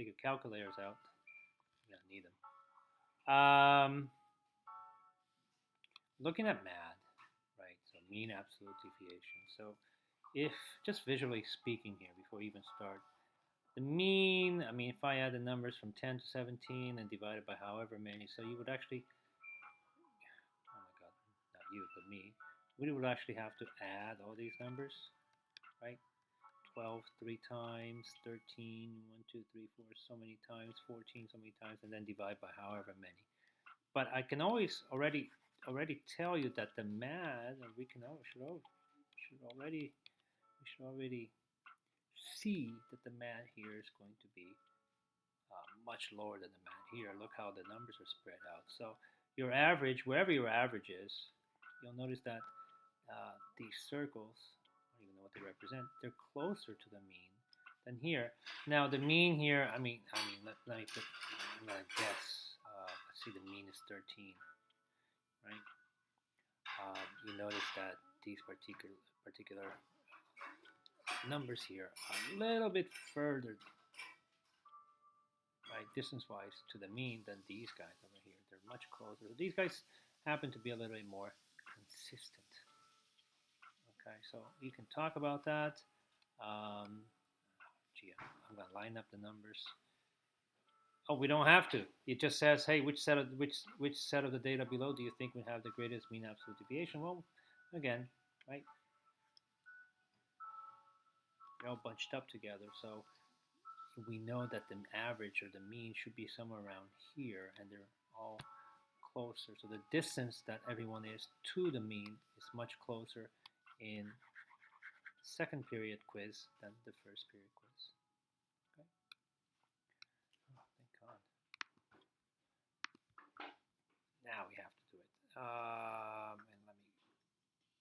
Take your calculators out. You don't need them. Looking at MAD, right? So mean absolute deviation. So if just visually speaking here, before we even start, the mean, I mean, if I add the numbers from 10 to 17 and divide it by however many, so you would actually, oh my God, not you, but me, we would actually have to add all these numbers, right? 12 three times, 13, 1, 2, 3, 4, so many times, 14, so many times, and then divide by however many. But I can already tell you that the math, we can we should already see that the math here is going to be much lower than the math here. Look how the numbers are spread out. So your average, wherever your average is, you'll notice that these circles, I don't even know what they represent, they're closer to the mean than here. Now the mean here, let me put, I'm gonna guess. Let's see, the mean is 13, right? You notice that these particular numbers here are a little bit further, right, distance-wise to the mean than these guys over here. They're much closer. So these guys happen to be a little bit more consistent. Okay, so you can talk about that. Um, Gee, I'm gonna line up the numbers. Oh, we don't have to. It just says, hey, which set of the data below do you think would have the greatest mean absolute deviation? Well, again, right, they're all bunched up together, so we know that the average or the mean should be somewhere around here, and they're all closer. So the distance that everyone is to the mean is much closer in second period quiz than the first period quiz. Okay. Oh, thank God. Now we have to do it. And let me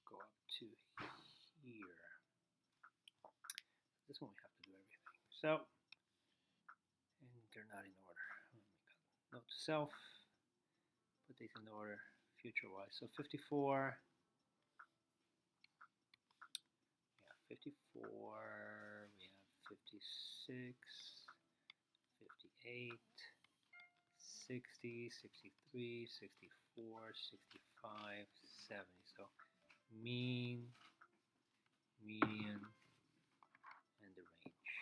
go up to here. This one we have to do everything. So, and they're not in order. Note to self. Put these in order future-wise. So 54. Yeah, 54. We have 56, 58, 60, 63, 64, 65, 70. So mean, median, and the range.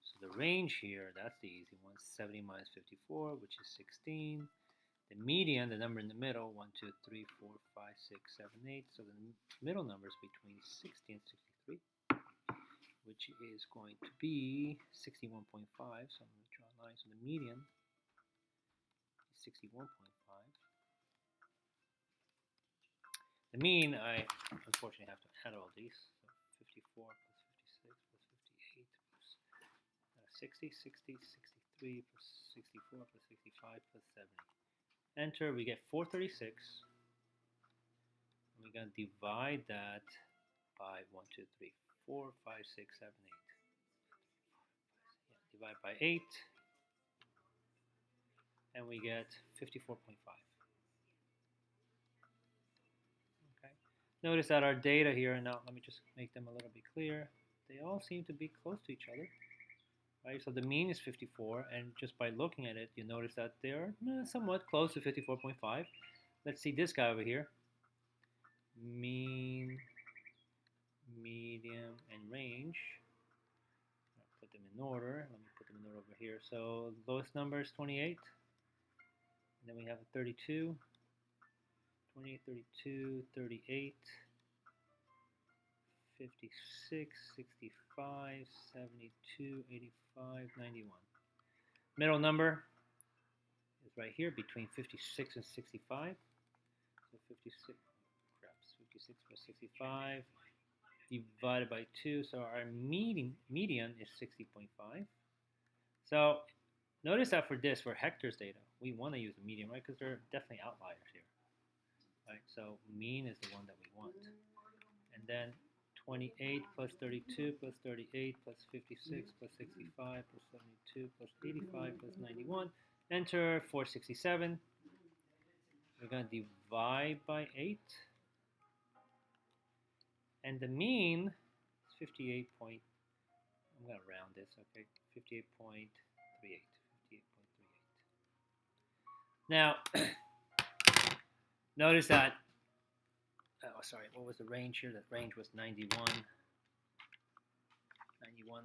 So the range here, that's the easy one. 70 minus 54, which is 16. The median, the number in the middle, 1, 2, 3, 4, 5, 6, 7, 8. So the middle number is between 60 and 63, which is going to be 61.5. So I'm going to draw a line. So the median is 61.5. The mean, I unfortunately have to add all these. So 54 plus 56 plus 58 plus 60, 60, 63 plus 64 plus 65 plus 70. Enter, we get 436. And we're going to divide that by 1, 2, 3, 4, 5, 6, 7, 8. Yeah, divide by 8. And we get 54.5. Okay. Notice that our data here, now let me just make them a little bit clear. They all seem to be close to each other. Right, so the mean is 54, and just by looking at it, you notice that they're somewhat close to 54.5. Let's see this guy over here. Mean, median, and range. I'll put them in order. Let me put them in order over here. So lowest number is 28. And then we have a 32. 28, 32, 38. 56, 65, 72, 85, 91. Middle number is right here between 56 and 65. So 56 plus 65 divided by 2. So our median is 60.5. So notice that for this, for Hector's data, we want to use the median, right? Because there are definitely outliers here. Right? So mean is the one that we want. And then 28 plus 32 plus 38 plus 56 plus 65 plus 72 plus 85 plus 91. Enter 467. We're going to divide by 8. And the mean is 58 point, I'm going to round this, okay, 58.3. 58.38. Now, notice that, oh, sorry, what was the range here? The range was 91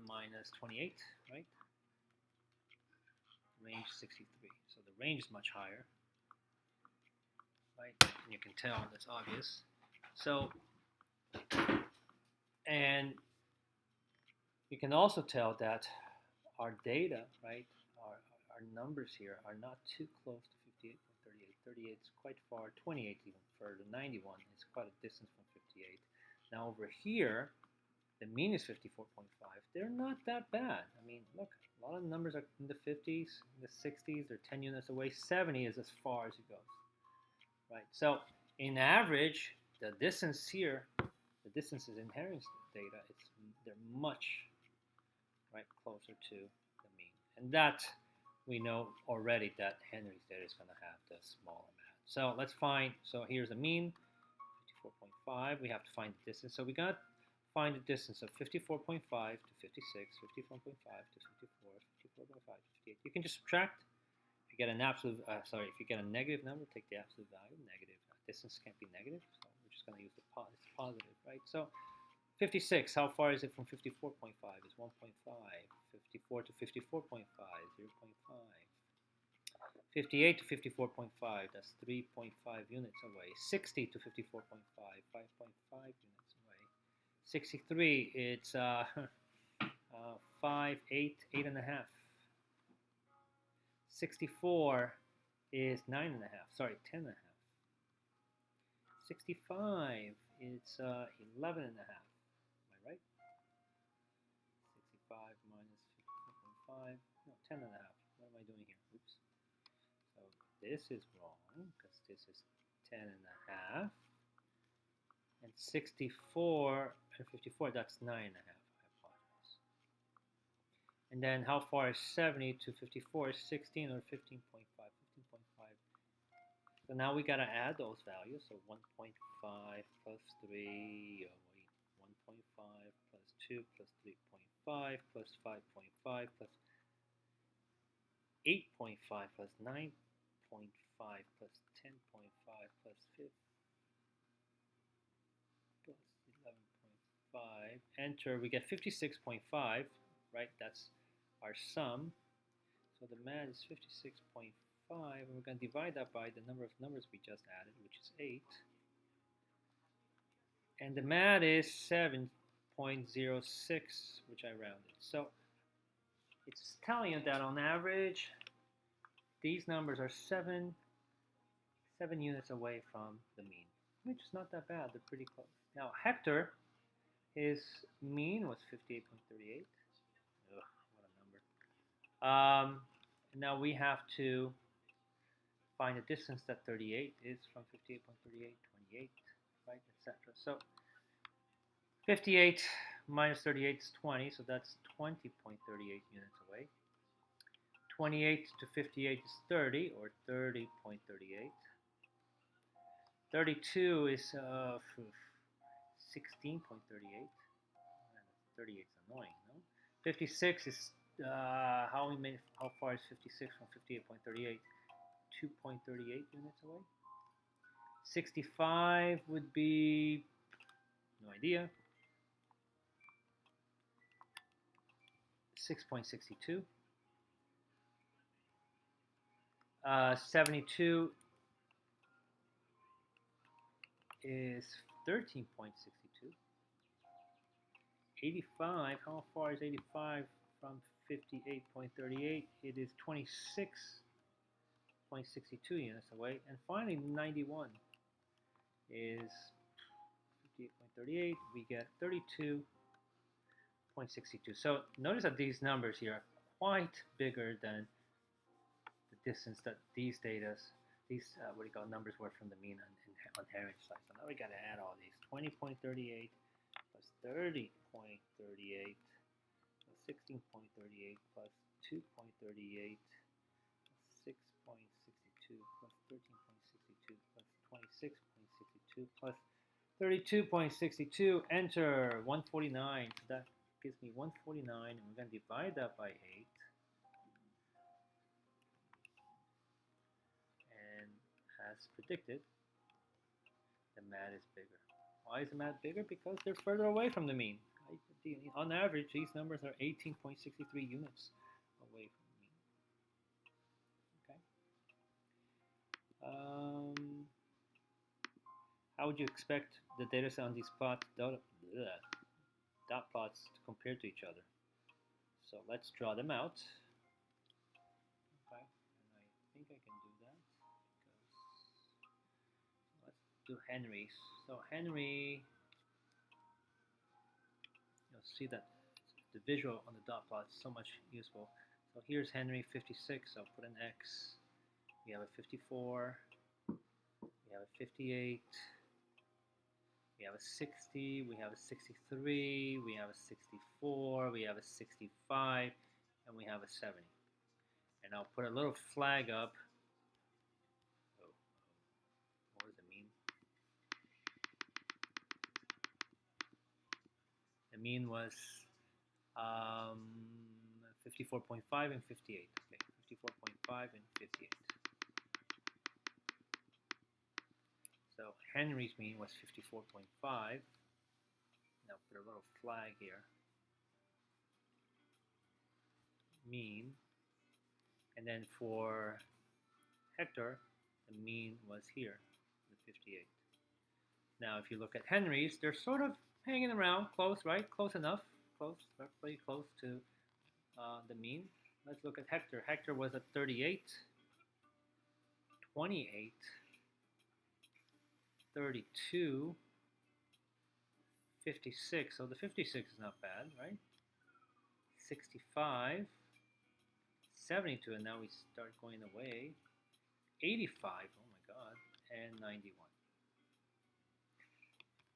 minus 28, right? Range 63. So the range is much higher, right? And you can tell that's obvious. So, and you can also tell that our data, right, our numbers here are not too close to 58.38. 38 is quite far, 28 even further, 91 is quite a distance from 58. Now over here, the mean is 54.5. They're not that bad. I mean, look, a lot of numbers are in the 50s, in the 60s, they're 10 units away. 70 is as far as it goes, right? So in average, the distance here, the distances in Henry's data, they're much closer to the mean. And that we know already that Henry's data is going to have the smaller mat. So let's find, so here's the mean, 54.5. We have to find the distance. So we got to find the distance of 54.5 to 56, 54.5 to 54, 54.5 to 58. You can just subtract. If you get an absolute, if you get a negative number, take the absolute value, negative. Distance can't be negative, so we're just going to use the positive, right? So 56, how far is it from 54.5? It's 1.5. 54 to 54.5, 0.5. 58 to 54.5, that's 3.5 units away. 60 to 54.5, 5.5 units away. 63, it's 5, 8, 8.5. 64 is 9.5, sorry, 10.5. 65, it's 11.5. Am I right? 65 minus 54.5, no, 10.5. What am I doing here? Oops. So this is wrong because this is 10.5. And 64 and 54, that's 9.5. I apologize. And then how far is 70 to 54 is 16 or 15.5. 15.5. So now we got to add those values. So 1.5 plus 3, 1.5 plus 2 plus 3.5 plus 5.5 plus 8.5 plus 9.5 plus 10.5 plus 5 plus 11.5. Enter, we get 56.5, right? That's our sum. So the mat is 56.5, and we're going to divide that by the number of numbers we just added, which is 8. And the mat is 7.06, which I rounded. So it's telling you that on average, these numbers are 7 units away from the mean, which is not that bad. They're pretty close. Now, Hector, his mean was 58.38. Ugh, what a number. Now we have to find the distance that 38 is from 58.38, 28, right, etc. So 58 minus 38 is 20, so that's 20.38 units away. 28 to 58 is 30, or 30.38. 32 is 16.38. 38 is annoying, no? 56 is, how far is 56 from 58.38? 2.38 units away. 65 would be, no idea, 6.62. 72 is 13.62. 85, how far is 85 from 58.38? It is 26.62 units away. And finally, 91 is 58.38. We get 32.62. So notice that these numbers here are quite bigger than the distance that these numbers were from the mean on Heritage side. So now we got to add all these. 20.38 plus 30.38 plus 16.38 plus 2.38 plus 6.62 plus 13.62 plus 26.62 plus 32.62. Enter 149. So that gives me 149, and we're going to divide that by 8. as predicted, the MAD is bigger. Why is the MAD bigger? Because they're further away from the mean. On average, these numbers are 18.63 units away from the mean. Okay. How would you expect the data set on these dot plots to compare to each other? So let's draw them out. Okay, and I think I can do that. Let's do Henry's. So Henry, you'll see that the visual on the dot plot is so much useful. So here's Henry 56. I'll put an X. We have a 54. We have a 58. We have a 60, we have a 63, we have a 64, we have a 65, and we have a 70. And I'll put a little flag up. What does it mean? The mean was 54.5 and 58. Okay, 54.5 and 58. So Henry's mean was 54.5. Now put a little flag here. Mean. And then for Hector, the mean was here, the 58. Now if you look at Henry's, they're sort of hanging around, close, right? Close enough. Close, pretty close to the mean. Let's look at Hector. Hector was at 38, 28, 32, 56, so the 56 is not bad, right? 65, 72, and now we start going away. 85, oh my god, and 91.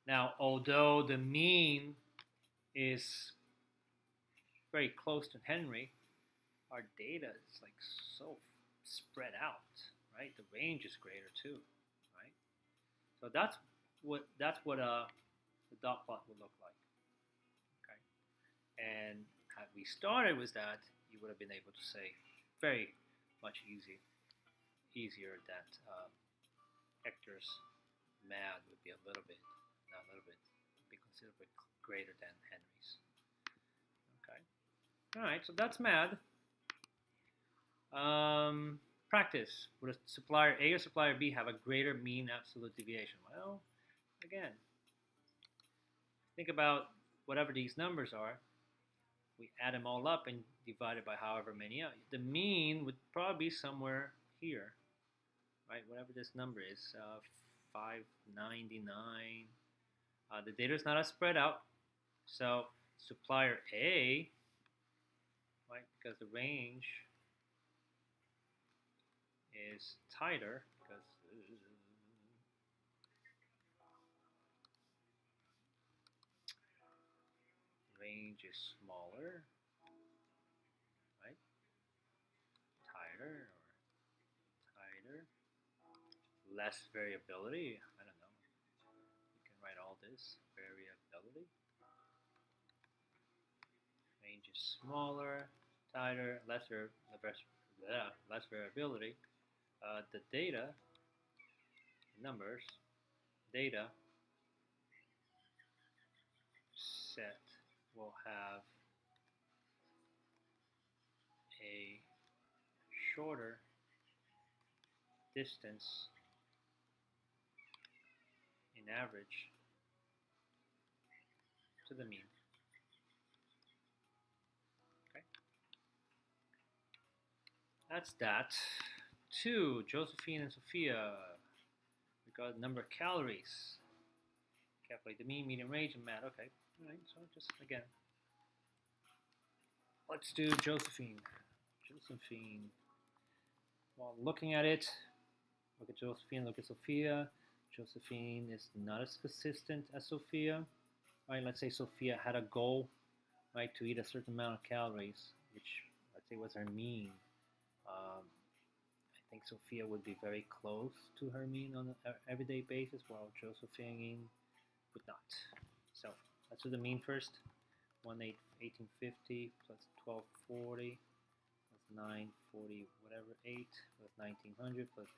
Now, although the mean is very close to Henry, our data is like so spread out, right? The range is greater too, right? So that's what the dot plot would look like. Okay, and had we started with that, you would have been able to say very much easier that Hector's MAD would be a little bit, not a little bit, would be considerably greater than Henry's. Okay, all right, so that's MAD. Practice. Would a supplier A or supplier B have a greater mean absolute deviation? Well, again, think about whatever these numbers are. We add them all up and divide it by however many. The mean would probably be somewhere here, right? Whatever this number is, 599. The data is not as spread out. So supplier A, right, because the range is tighter, because range is smaller, right? Tighter, less variability. I don't know. You can write all this variability. Range is smaller, tighter, less variability. The data, numbers, data set will have a shorter distance in average to the mean. Okay, that's that. 2, Josephine and Sophia. We got number of calories. Calculate the mean, median, range, and MAD. Okay, all right. So just again, let's do Josephine. Josephine. While looking at it, look at Josephine. Look at Sophia. Josephine is not as consistent as Sophia. Right? Let's say Sophia had a goal, right, to eat a certain amount of calories, which let's say was her mean. I think Sophia would be very close to her mean on an everyday basis, while Josephine would not. So let's do the mean first. 1850 plus 1240 plus 940, whatever, 8 plus 1900 plus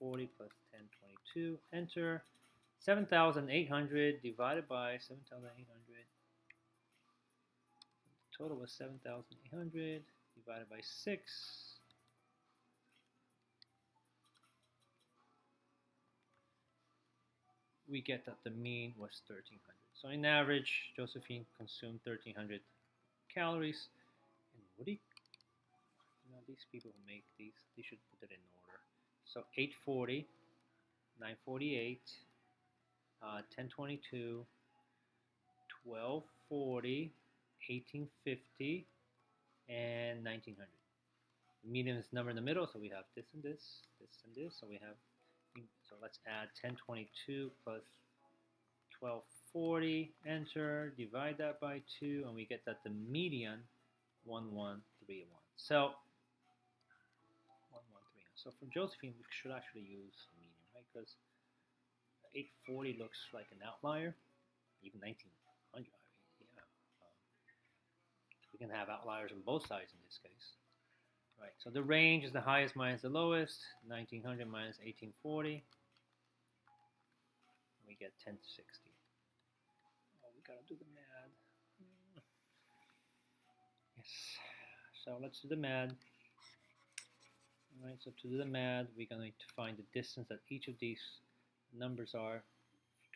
840 plus 1022. Enter. 7,800 divided by 7,800. Total was 7,800 divided by 6. We get that the mean was 1,300. So in average, Josephine consumed 1,300 calories. And Woody, these people who make these, they should put it in order. So 840, 948, 1022, 1240, 1850, and 1900. The median is number in the middle, so we have this and this, this and this. So we have, so let's add 1022 plus 1240, enter, divide that by 2, and we get that the median 1131. So 1131. So for Josephine, we should actually use the median, right? Because 840 looks like an outlier, even 1900. I mean, yeah, we can have outliers on both sides in this case. Right, so the range is the highest minus the lowest, 1900 minus 1840. We get 1060. Oh, we gotta do the MAD. Yes, so let's do the MAD. All right, so to do the MAD, we're going to find the distance that each of these numbers are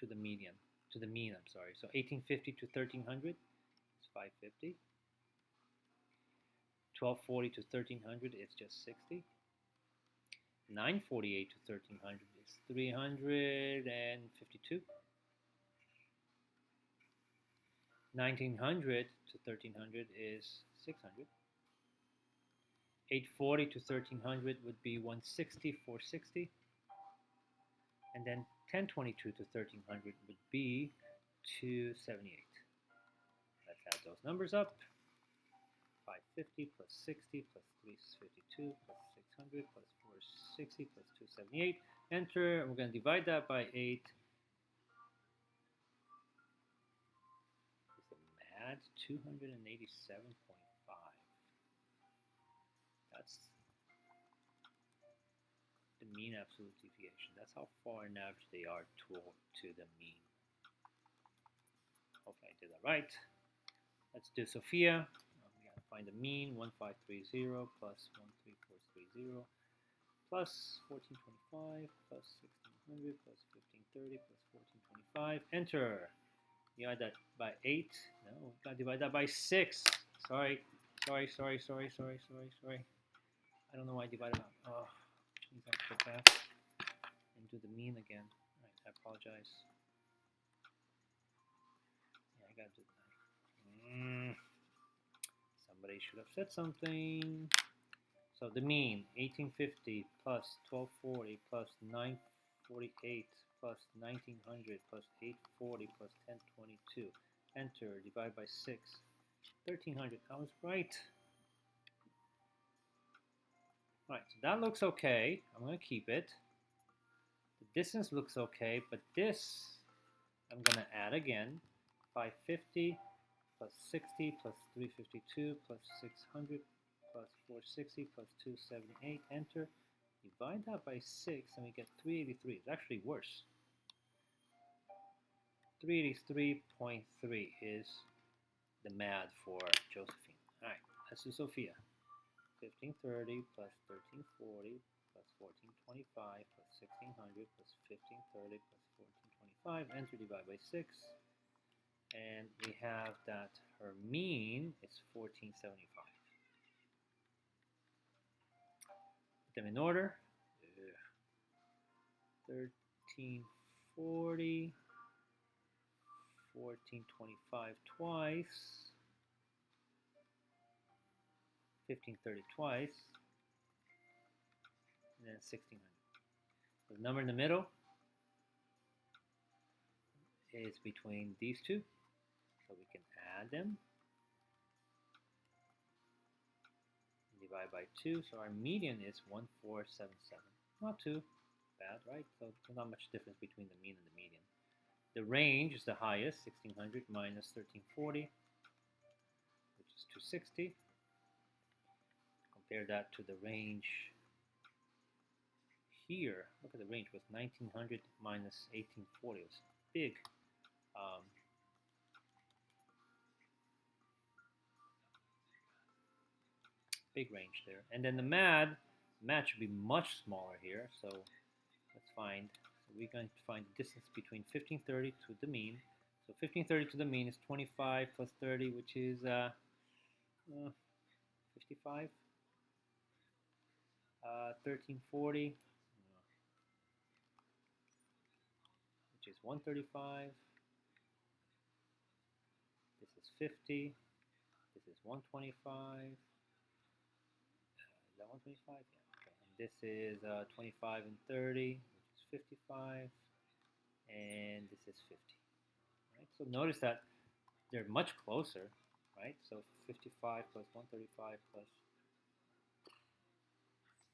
to the median, to the mean, I'm sorry. So 1850 to 1300 is 550. 1240 to 1300 is just 60. 948 to 1300 is 352. 1900 to 1300 is 600. 840 to 1300 would be 160, 460. And then 1022 to 1300 would be 278. Let's add those numbers up. 550 plus 60 plus 352 plus 600 plus 460 plus 278. Enter. And we're going to divide that by 8. Is the MAD 287.5? That's the mean absolute deviation. That's how far in average they are to the mean. Hopefully I did that right. Let's do Sophia. Find the mean, 1530 plus 13430 plus 1425 plus 1600 plus 1530 plus 1425. Enter. Divide that by 8. No, we've got to divide that by 6. Sorry. I don't know why I divided that. Oh, which means I have to go back and do the mean again. All right, I apologize. Yeah, I got to do that. Somebody should have said something. So the mean, 1850 plus 1240 plus 948 plus 1900 plus 840 plus 1022. Enter, divide by 6. 1300, I was right. Alright, so that looks okay. I'm going to keep it. The distance looks okay, but this I'm going to add again. 550 plus 60 plus 352 plus 600 plus 460 plus 278. Enter. Divide that by 6 and we get 383. It's actually worse. 383.3 is the MAD for Josephine. Alright, let's do Sophia. 1530 plus 1340 plus 1425 plus 1600 plus 1530 plus 1425. Enter, divide by 6. And we have that her mean is 1475. Put them in order. 1340, 1425 twice, 1530 twice, and then 1600. So the number in the middle is between these two. So we can add them. Divide by 2. So our median is 1477. Not too bad, right? So there's not much difference between the mean and the median. The range is the highest, 1600 minus 1340, which is 260. compare that to the range here. Look at the range was 1900 minus 1840. It was big. Um, big range there. And then the MAD should be much smaller here. So let's find. So we're going to find the distance between 1530 to the mean. So 1530 to the mean is 25 plus 30, which is 55. 1340, which is 135. This is 50. This is 125. Is that 125? Yeah. Okay. And this is 25 and 30, which is 55. And this is 50. Right. So notice that they're much closer, right? So 55 plus 135 plus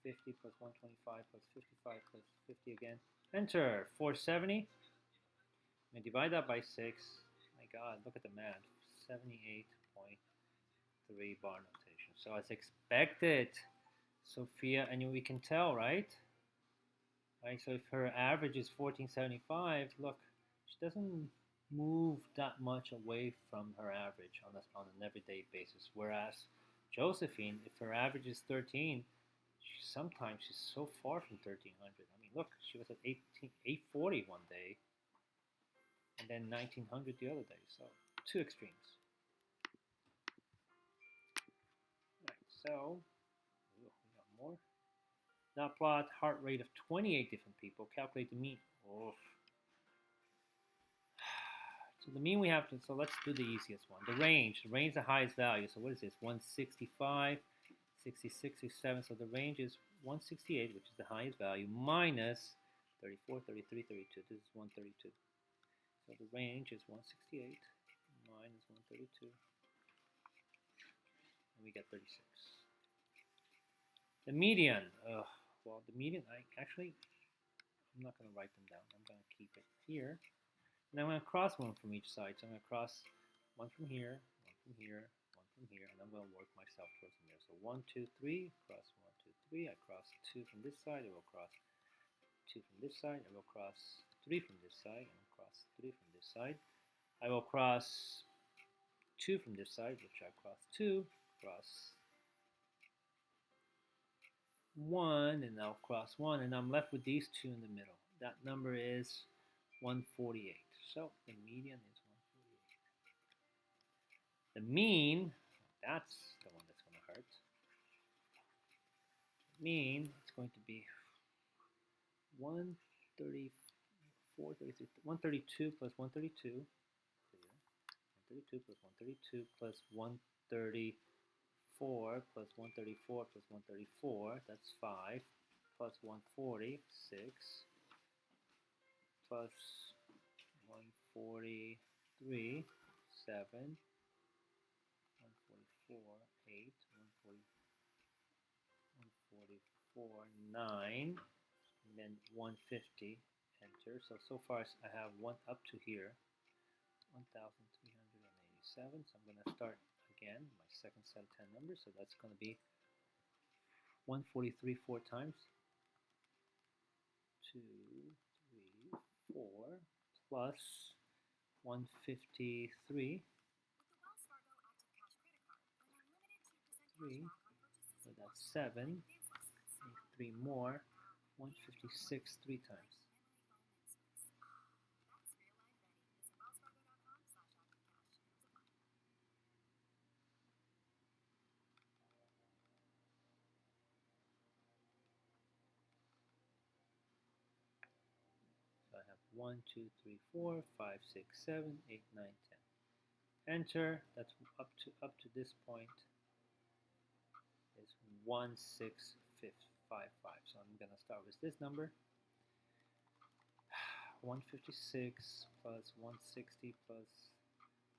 50 plus 125 plus 55 plus 50 again. Enter 470. I'm going to divide that by 6. My God, look at the math. 78.3 bar notation. So as expected, Sophia, and we can tell, right? Right. So if her average is 1475, look, she doesn't move that much away from her average on an everyday basis. Whereas Josephine, if her average is 13, sometimes she's so far from 1300. I mean, look, she was at 840 one day, and then 1900 the other day. So two extremes. Right. So we got more. Now plot heart rate of 28 different people. Calculate the mean. Oof. So the mean we have to. So let's do the easiest one. The range. The range is the highest value. So what is this? 165. 66, 67, so the range is 168, which is the highest value, minus 34, 33, 32. This is 132. So the range is 168 minus 132, and we get 36. The median, well, the median, I'm not going to write them down. I'm going to keep it here. And I'm going to cross one from each side. So I'm going to cross one from here, one from here, from here, and I'm going to work myself towards there. So 1, 2, 3, cross 1, 2, 3. I cross 2 from this side. I will cross 2 from this side. I will cross 3 from this side. I will cross 3 from this side. I will cross 2 from this side, which I cross 2, cross 1, and I'll cross 1, and I'm left with these two in the middle. That number is 148. So the median is 148. The mean, that's the one that's going to hurt. Mean, it's going to be 132 plus 132. 132 plus 132 plus 134 plus 134 plus 134. That's 5. Plus 140, 6. Plus 143, 7. 144, 8, 144, 9, and then 150, enter. So far I have one up to here, 1,387. So I'm going to start again, my second set of 10 numbers. So that's going to be 143 4 times. 2, 3, 4, plus 153. 3, so that's 7, 3 more, 156 3 times. So I have 1, 2, 3, 4, 5, 6, 7, 8, 9, 10. Enter. That's up to this point is 16555. So I'm going to start with this number. 156 plus 160 plus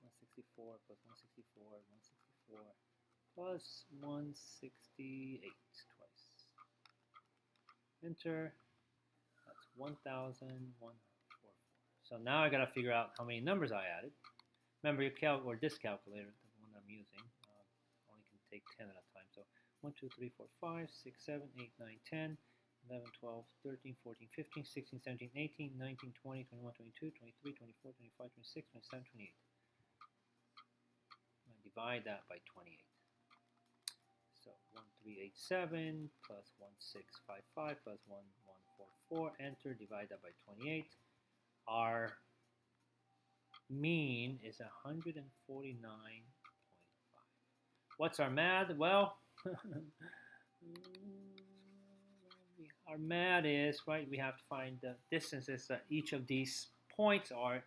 164 plus 164, 164 plus 168 twice. Enter. That's 1,144. So now I got to figure out how many numbers I added. Remember your this calculator, the one I'm using, only can take 10 at a time. So 1, 2, 3, 4, 5, 6, 7, 8, 9, 10, 11, 12, 13, 14, 15, 16, 17, 18, 19, 20, 21, 22, 23, 24, 25, 26, 27, 28. I'm going to divide that by 28. So 1387 plus 1655 plus 1144. Enter, divide that by 28. Our mean is 149.5. What's our math? Well, our math is, right, we have to find the distances that each of these points are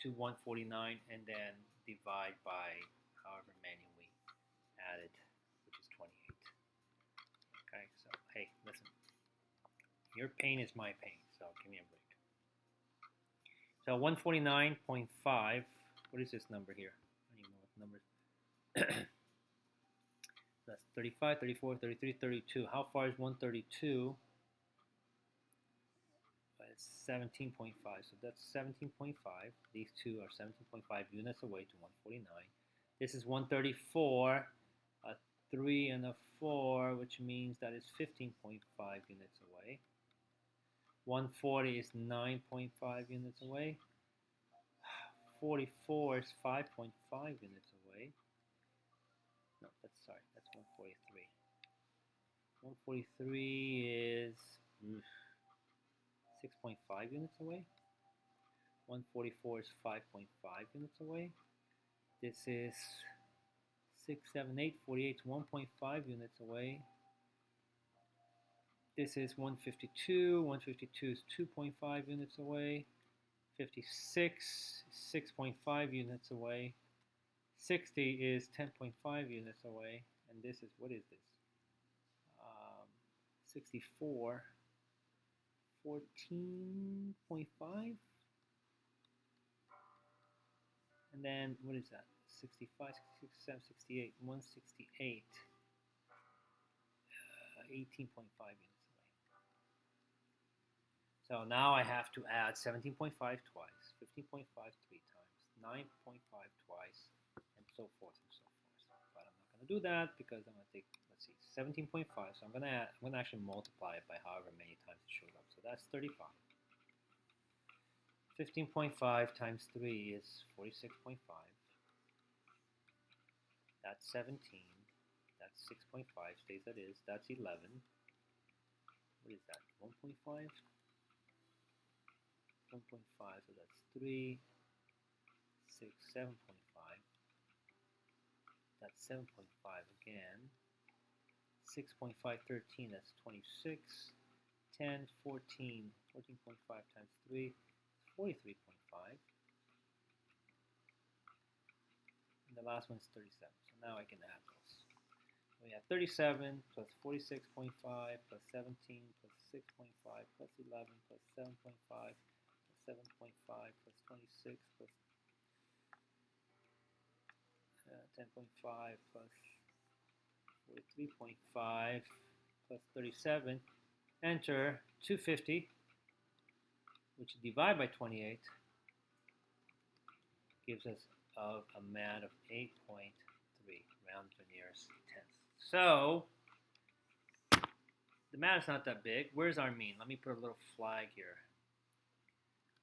to 149 and then divide by however many we added, which is 28. Okay, so hey, listen, your pain is my pain, so give me a break. So 149.5, what is this number here? I don't even know what numbers. That's 35, 34, 33, 32. How far is 132? It's 17.5, so that's 17.5. These two are 17.5 units away to 149. This is 134, a 3 and a 4, which means that is 15.5 units away. 140 is 9.5 units away. 44 is 5.5 units away. No, that's 143. 143 is 6.5 units away. 144 is 5.5 units away. This is 6, 7, 8, 48 is 1.5 units away. This is 152. 152 is 2.5 units away. 56 is 6.5 units away. 60 is 10.5 units away. And this is, what is this? 64, 14.5. And then, what is that? 65, 66, 67, 68, 168. 18.5 units away. So now I have to add 17.5 twice, 15.5 three times, 9.5 twice, and so forth and so forth. But I'm not going to do that because I'm going to take, let's see, 17.5. So I'm going to actually multiply it by however many times it showed up. So that's 35. 15.5 times 3 is 46.5. That's 17. That's 6.5, stays that is. That's 11. What is that? 1.5? 1.5, so that's 3, 6, 7.5. That's 7.5 again. 6.5, 13, that's 26. 10, 14, 14.5 times 3 is 43.5. And the last one is 37. So now I can add those. We have 37 plus 46.5 plus 17 plus 6.5 plus 11 plus 7.5 plus 7.5 plus 26 plus 10.5 plus 43.5 plus 37. Enter 250, which divide by 28 gives us a math of 8.3, round to the nearest tenth. So the math is not that big. Where's our mean? Let me put a little flag here.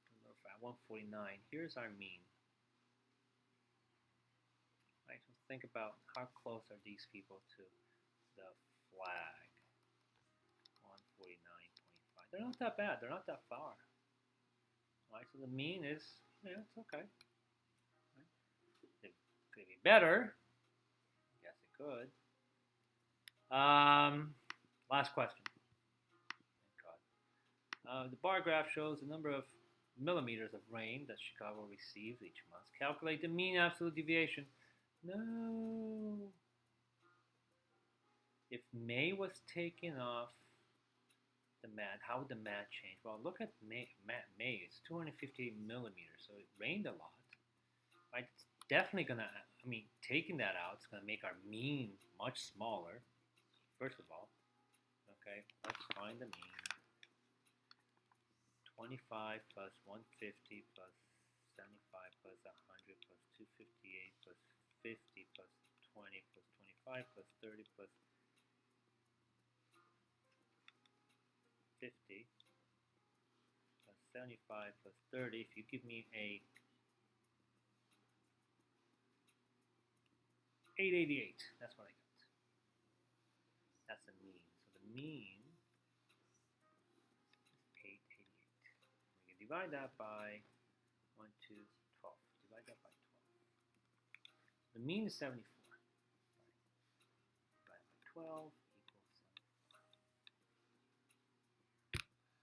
A little flag, 149. Here's our mean. Right, so think about how close are these people to the flag. 149.5. They're not that bad. They're not that far. All right, so the mean is, yeah, it's okay. Right. It could be better. Yes, it could. Last question. Thank God. The bar graph shows the number of millimeters of rain that Chicago receives each month. Calculate the mean absolute deviation. No. If May was taken off the mat, how would the mat change? Well, look at May. It's 258 millimeters, so it rained a lot. Right? It's definitely going to, taking that out, it's going to make our mean much smaller, first of all. Okay, let's find the mean. 25 plus 150 plus 75 plus 100 plus 258 plus 50 plus 20 plus 25 plus 30 plus 50 plus 75 plus 30. If you give me a 888, that's what I got. That's the mean. So the mean is 888. We can divide that by 1, 2, 12. Divide that by 12. The mean is 74. Divided by 12 equals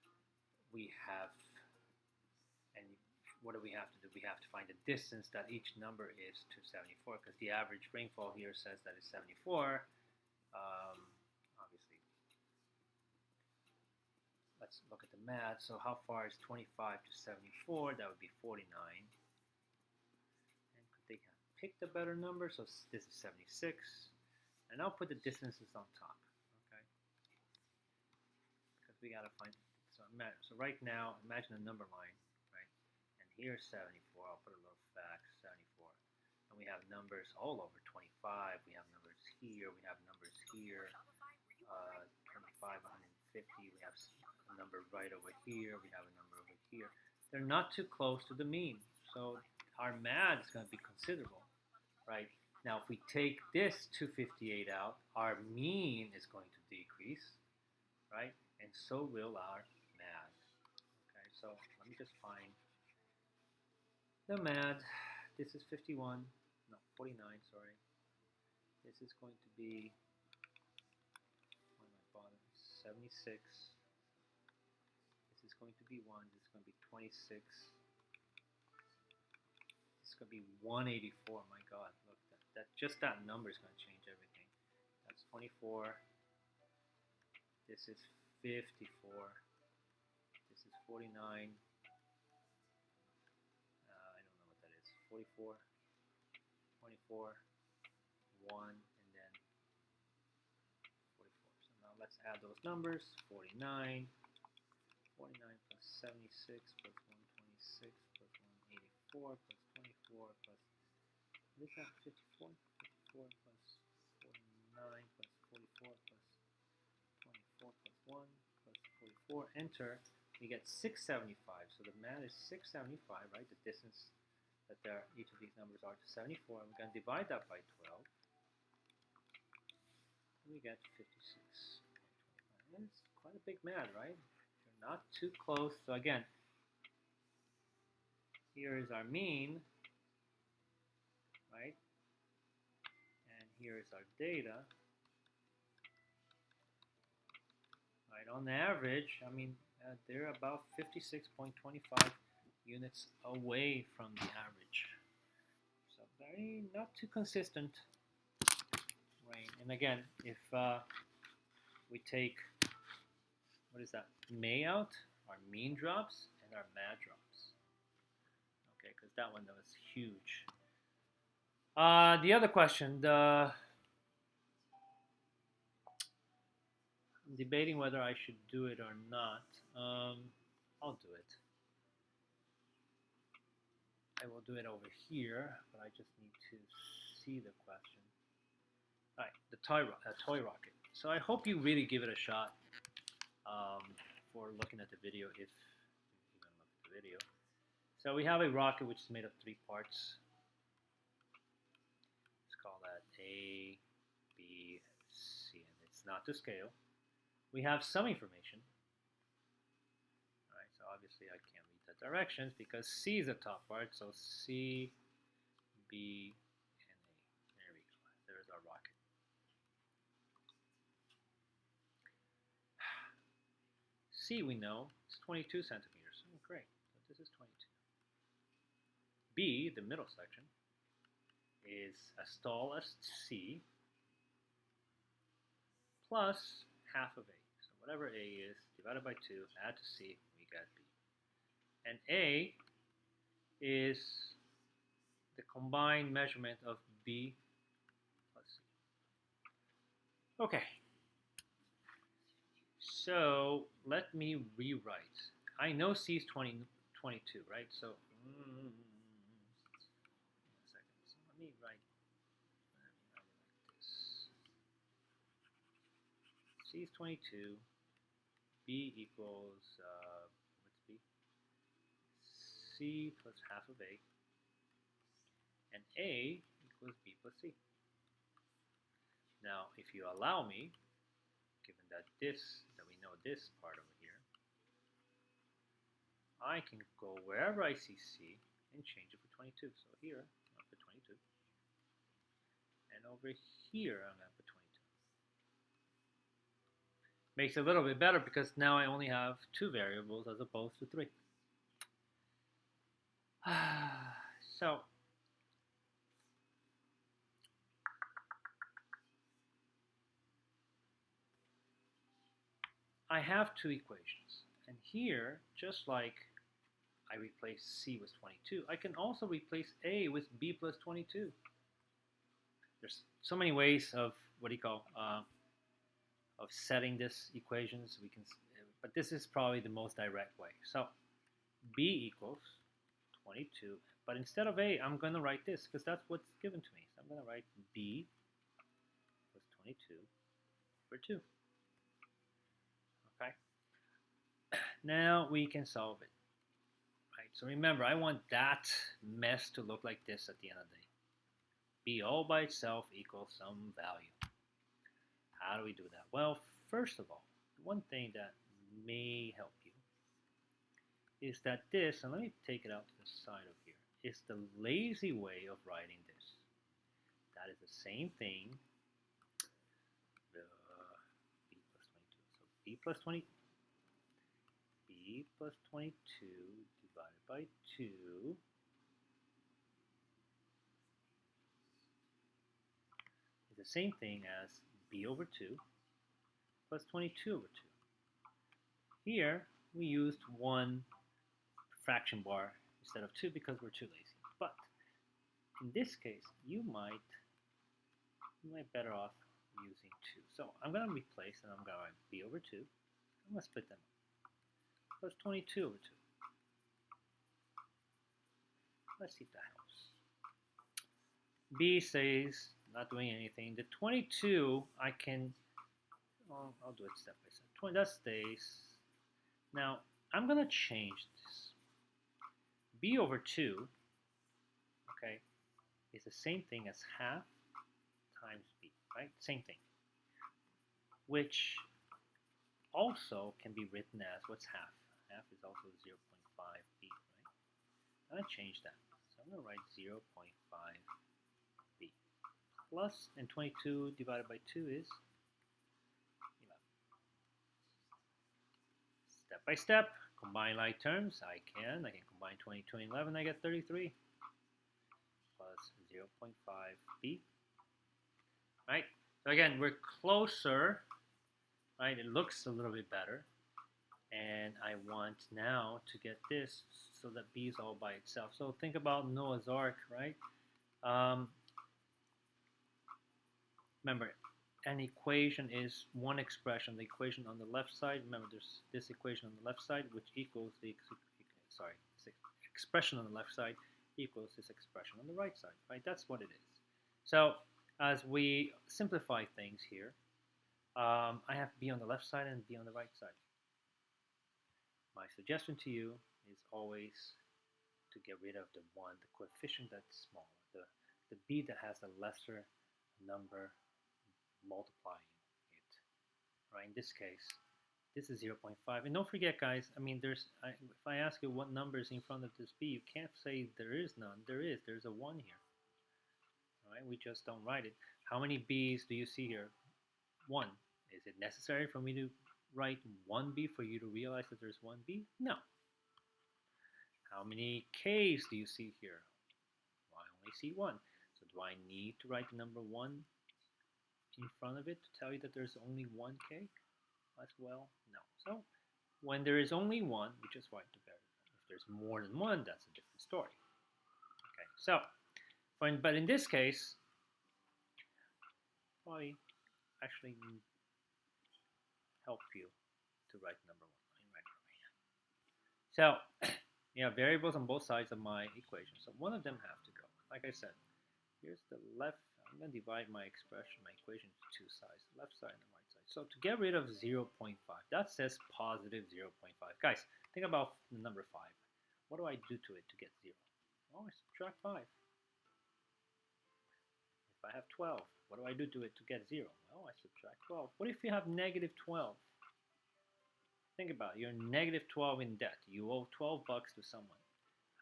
74. We have, and what do we have to do? We have to find the distance that each number is to 74, because the average rainfall here says that it's 74. Obviously, let's look at the math. So how far is 25 to 74? That would be 49. And could they have picked a better number? So this is 76. And I'll put the distances on top, okay? Because we got to find, so right now, imagine a number line, right? And here's 74. I'll put a little fact, 74. And we have numbers all over 25. We have numbers here. We have numbers here. 25, 150. We have a number right over here. We have a number over here. They're not too close to the mean. So our mad is going to be considerable, right? Now, if we take this 258 out, our mean is going to decrease, right? And so will our mad. Okay, so let me just find the mad. This is 51, no, 49, sorry. This is going to be, what am I bottom? 76. This is going to be 1. This is going to be 26. This is going to be 184. My God, look, that just that number is going to change everything. That's 24. This is 54. This is 49. I don't know what that is. 44, 24, 1, and then 44. So now let's add those numbers. 49. 49 plus 76 plus 126 plus 184 plus 24 plus, what is that, 54? 54 plus 49 plus 44 plus 24 plus 1 plus 44, enter, we get 675. So the mad is 675, right? The distance that each of these numbers are to 74. And we're going to divide that by 12. And we get 56. And it's quite a big mad, right? They're not too close. So again, here is our mean, right? And here is our data. Right, on average, I mean, they're about 56.25 units away from the average. So very not too consistent rain. And again, if we take, what is that, May out, our mean drops and our mad drops. Okay, because that one, that was huge. The other question, I'm debating whether I should do it or not. I'll do it. I will do it over here, but I just need to see the question. All right, the toy rocket. So I hope you really give it a shot for looking at the video, if you even look at the video. So we have a rocket which is made of 3 parts. Let's call that A, B, C, and it's not to scale. We have some information. All right, so obviously I can't read the directions because C is the top part. So C, B, and A. There we go. There's our rocket. C, we know, it's 22 centimeters. Oh, great. So this is 22. B, the middle section, is as tall as C plus half of A. So whatever A is, divided by 2, add to C, we get B. And A is the combined measurement of B plus C. Okay. So let me rewrite. I know C is 22, right? So, a second. So let me write it like this. C is 22. B equals, what's B? C plus half of A, and A equals B plus C. Now, if you allow me, given that we know this part over here, I can go wherever I see C and change it for 22. So here, I'll put 22. And over here, I'm going to put 22. Makes it a little bit better because now I only have 2 variables as opposed to 3. So, I have 2 equations. And here, just like I replace C with 22, I can also replace A with B plus 22. There's so many ways of, of setting this equations. But this is probably the most direct way. So B equals 22. But instead of A, I'm going to write this because that's what's given to me. So I'm going to write B plus 22 over 2. Okay. Now we can solve it. Right. So remember, I want that mess to look like this at the end of the day. B all by itself equals some value. How do we do that? Well, first of all, one thing that may help you is that this, and let me take it out to the side of here, is the lazy way of writing this. That is the same thing. B plus 22. So B plus 22 divided by 2 is the same thing as B over 2 plus 22 over 2. Here, we used 1 fraction bar instead of 2 because we're too lazy. But in this case, you might better off using 2. So I'm going to replace, and I'm going to write B over 2. I'm going to split them up. Plus 22 over 2. Let's see if that helps. B says not doing anything. The 22, I can, I'll do it step by step. 20, that stays. Now, I'm going to change this. B over 2, okay, is the same thing as half times B, right? Same thing. Which also can be written as, what's half? Half is also 0.5B, right? I'm going to change that. So I'm going to write 0.5B plus, and 22 divided by 2 is 11. Step by step, combine like terms. I can combine 22 and 11. I get 33 plus 0.5B. Right? So again, we're closer. Right? It looks a little bit better. And I want now to get this so that B is all by itself. So think about Noah's Ark, right? Remember, an equation is one expression. The equation on the left side, remember there's this equation on the left side which equals the expression on the left side equals this expression on the right side, right? That's what it is. So as we simplify things here, I have B on the left side and B on the right side. My suggestion to you is always to get rid of the coefficient that's smaller, the B that has a lesser number multiplying it. Right? In this case, this is 0.5. And don't forget, guys, I mean, if I ask you what number is in front of this B, you can't say there is none. There's a 1 here. All right? We just don't write it. How many B's do you see here? 1. Is it necessary for me to write 1B for you to realize that there's 1B? No. How many K's do you see here? Well, I only see 1. So do I need to write the number 1 in front of it to tell you that there's only 1 K as well? No. So when there is only 1, we just write the variable. If there's more than 1, that's a different story. Okay, so, but in this case, probably actually help you to write number 1. So, you have variables on both sides of my equation. So one of them have to go. Like I said, here's the left. I'm going to divide my equation into 2 sides, the left side and the right side. So to get rid of 0.5, that says positive 0.5. Guys, think about the number 5. What do I do to it to get 0? Oh, I subtract 5. If I have 12, what do I do to it to get 0? Well, I subtract 12. What if you have negative 12? Think about it. You're negative 12 in debt. You owe 12 bucks to someone.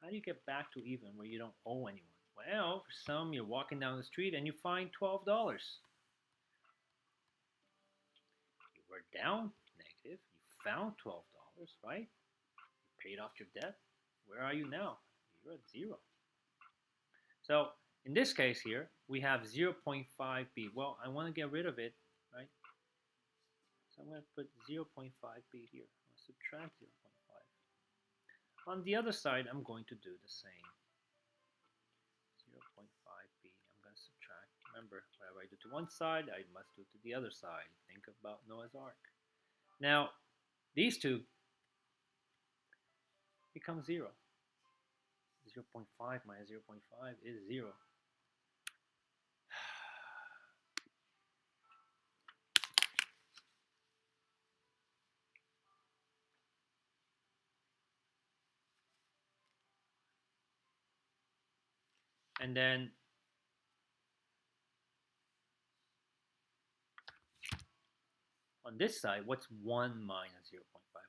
How do you get back to even where you don't owe anyone? Well, for some, you're walking down the street and you find $12. You were down negative. You found $12, right? You paid off your debt. Where are you now? You're at 0. So in this case here, we have 0.5b. Well, I want to get rid of it, right? So I'm going to put 0.5b here. I'll subtract 0.5. On the other side, I'm going to do the same. 0.5b. I'm going to subtract. Remember, whatever I do to one side, I must do to the other side. Think about Noah's Ark. Now, these two become 0. 0.5 minus 0.5 is 0. And then on this side, what's 1 minus 0.5?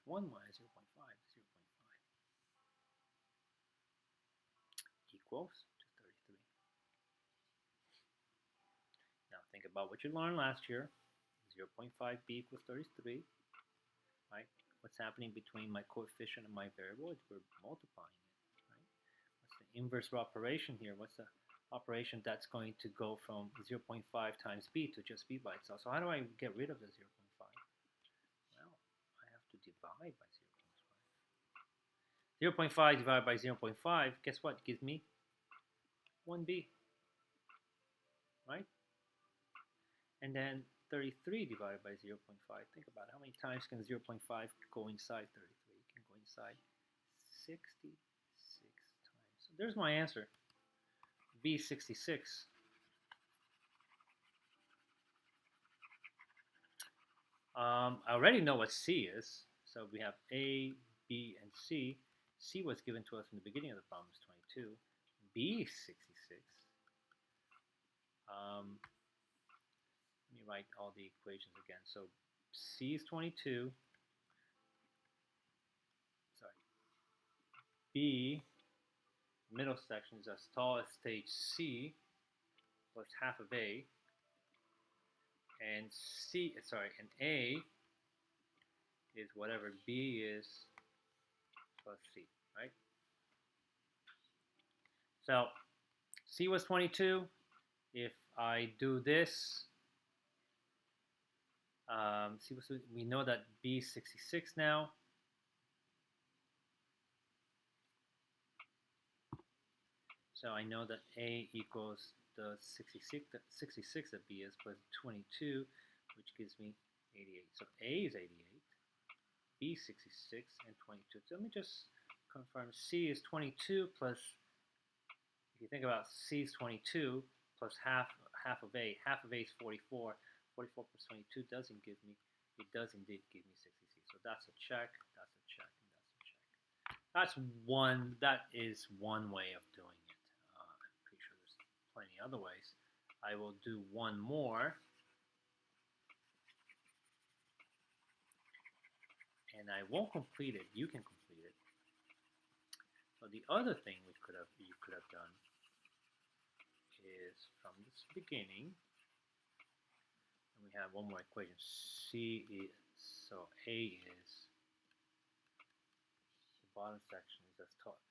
1 minus 0.5 is 0.5 equals to 33. Now think about what you learned last year. 0.5b equals 33. Right? What's happening between my coefficient and my variable? We're multiplying it. Right? What's the inverse operation here? What's the operation that's going to go from 0.5 times b to just b by itself? So how do I get rid of the 0.5? Well, I have to divide by 0.5. 0.5 divided by 0.5, guess what? It gives me 1b. Right? And then 33 divided by 0.5. Think about it. How many times can 0.5 go inside 33? It can go inside 66 times. So there's my answer. B, 66. I already know what C is. So we have A, B, and C. C was given to us in the beginning of the problem, is 22. B is 66. Let me write all the equations again. So C is 22. Sorry. B, middle section, is as tall as stage C plus half of A. And and A is whatever B is plus C, right? So C was 22. If I do this, we know that B is 66 now. So I know that A equals the 66 that B is plus 22, which gives me 88. So A is 88, B 66, and 22. So let me just confirm. C is 22 plus, if you think about C is 22 plus half of A. Half of A is 44. 44 plus 22 doesn't give me, it does indeed give me 66. So that's a check, that's a check, and that's a check. That is one way of doing it. I'm pretty sure there's plenty other ways. I will do one more. And I won't complete it. You can complete it. So the other thing you could have done is from this beginning, and we have one more equation. C is, so A is, the bottom section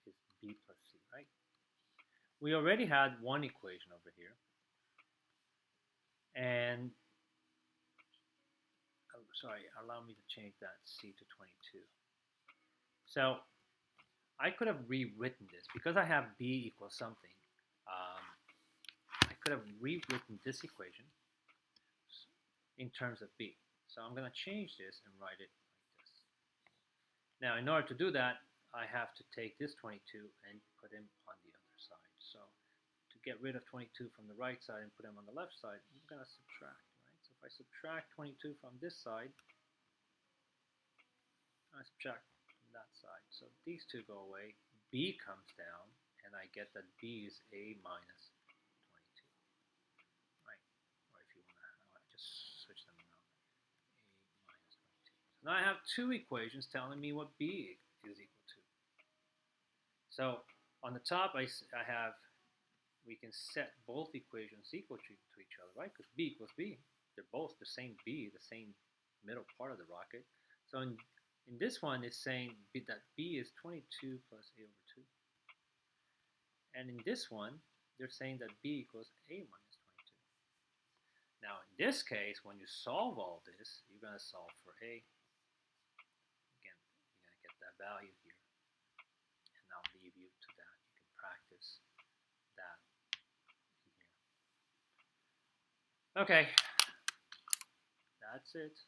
is B plus C, right? We already had one equation over here, and allow me to change that C to 22. So I could have rewritten this because I have B equals something. I could have rewritten this equation in terms of B. So I'm going to change this and write it like this. Now, in order to do that, I have to take this 22 and put him on the other side. So to get rid of 22 from the right side and put him on the left side, I'm going to subtract, right? So if I subtract 22 from this side, I subtract from that side. So these two go away. B comes down, and I get that B is A minus 22. Right? Or if you want to just switch them around. A minus 22. So now I have two equations telling me what B is equal to. So on the top, I have, we can set both equations equal to each other, right? Because B equals B. They're both the same B, the same middle part of the rocket. So in this one, it's saying that B is 22 plus A over 2. And in this one, they're saying that B equals A minus 22. Now, in this case, when you solve all this, you're going to solve for A. Again, you're going to get that value here. And I'll leave you to that. You can practice that in here. Okay. That's it.